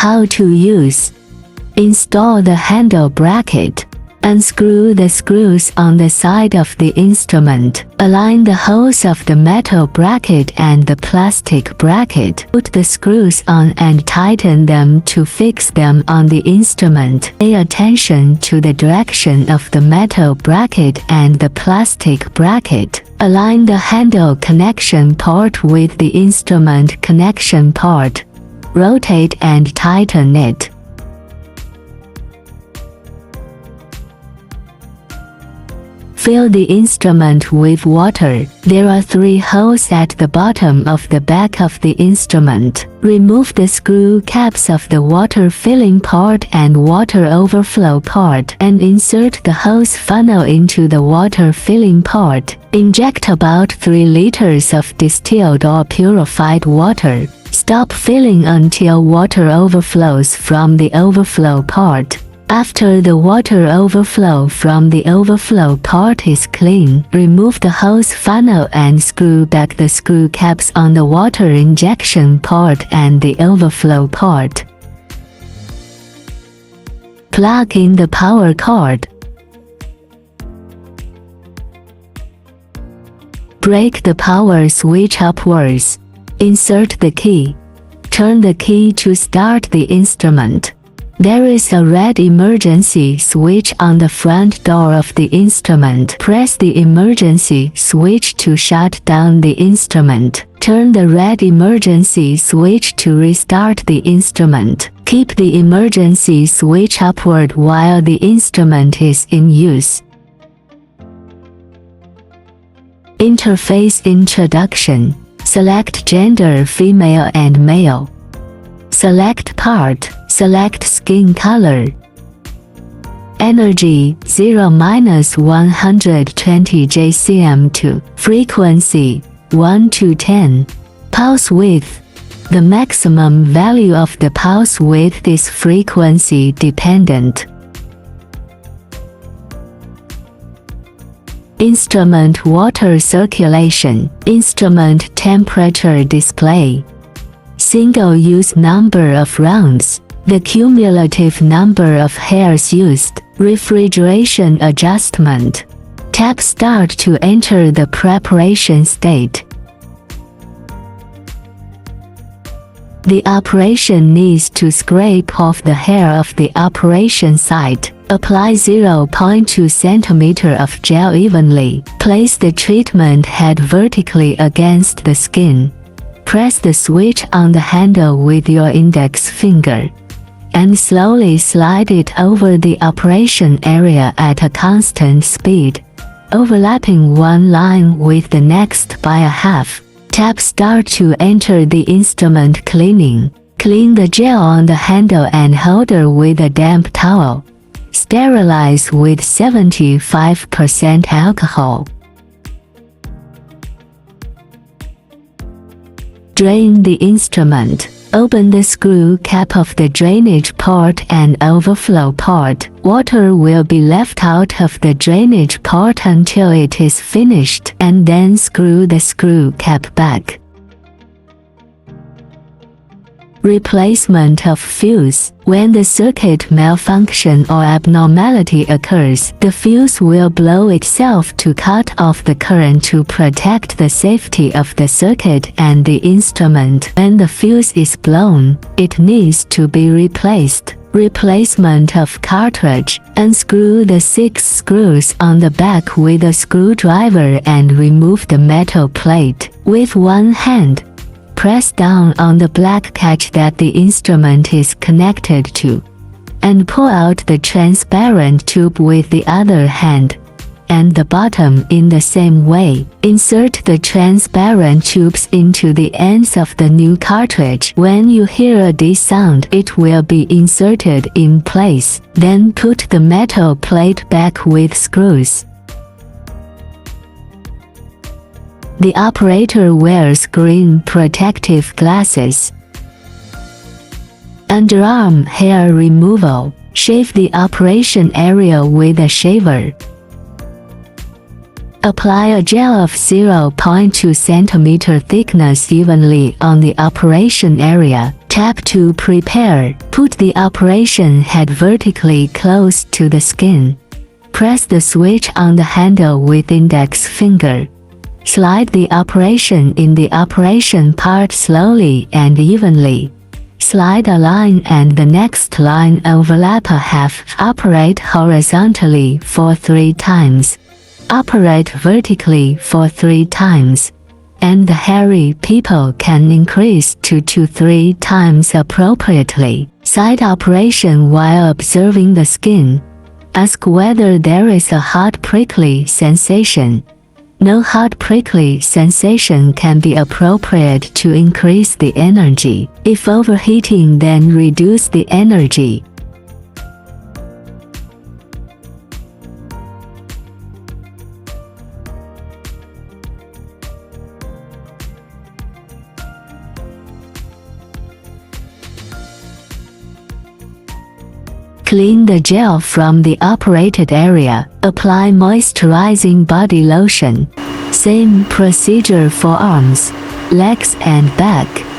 How to use. Install the handle bracket. Unscrew the screws on the side of the instrument. Align the holes of the metal bracket and the plastic bracket. Put the screws on and tighten them to fix them on the instrument. Pay attention to the direction of the metal bracket and the plastic bracket. Align the handle connection port with the instrument connection port. Rotate and tighten it. Fill the instrument with water. There are 3 holes at the bottom of the back of the instrument. Remove the screw caps of the water filling port and water overflow port and insert the hose funnel into the water filling port. Inject about 3 liters of distilled or purified water. Stop filling until water overflows from the overflow port. After the water overflow from the overflow port is clean, remove the hose funnel and screw back the screw caps on the water injection port and the overflow port. Plug in the power cord. Break the power switch upwards. Insert the key. Turn the key to start the instrument. There is a red emergency switch on the front door of the instrument. Press the emergency switch to shut down the instrument. Turn the red emergency switch to restart the instrument. Keep the emergency switch upward while the instrument is in use. Interface introduction. Select gender female and male. Select part. Select skin color. Energy 0-120 JCM2. Frequency 1 to 10. Pulse width. The maximum value of the pulse width is frequency dependent. Instrument water circulation. Instrument temperature display. Single-use number of rounds. The cumulative number of hairs used. Refrigeration adjustment. Tap Start to enter the preparation state. The operation needs to scrape off the hair of the operation site. Apply 0.2 cm of gel evenly. Place the treatment head vertically against the skin. Press the switch on the handle with your index finger and slowly slide it over the operation area at a constant speed, overlapping one line with the next by a half. Tap Start to enter the instrument cleaning. Clean the gel on the handle and holder with a damp towel. Sterilize with 75% alcohol. Drain the instrument. Open the screw cap of the drainage port and overflow port. Water will be left out of the drainage port until it is finished, and then screw the screw cap back. Replacement of fuse. When the circuit malfunction or abnormality occurs, the fuse will blow itself to cut off the current to protect the safety of the circuit and the instrument. When the fuse is blown, it needs to be replaced. Replacement of cartridge. Unscrew the 6 screws on the back with a screwdriver and remove the metal plate. With one hand, press down on the black catch that the instrument is connected to, and pull out the transparent tube with the other hand, and the bottom in the same way. Insert the transparent tubes into the ends of the new cartridge. When you hear a D sound, it will be inserted in place. Then put the metal plate back with screws. The operator wears green protective glasses. Underarm hair removal. Shave the operation area with a shaver. Apply a gel of 0.2 cm thickness evenly on the operation area. Step 2. Prepare. Put the operation head vertically close to the skin. Press the switch on the handle with index finger. Slide the operation in the operation part slowly and evenly. Slide a line and the next line overlap a half. Operate horizontally for 3 times. Operate vertically for 3 times. And the hairy people can increase 2 to 3 times appropriately. Side operation while observing the skin. Ask whether there is a hot prickly sensation. No hot prickly sensation can be appropriate to increase the energy. If overheating, then reduce the energy. Clean the gel from the operated area. Apply moisturizing body lotion. Same procedure for arms, legs and back.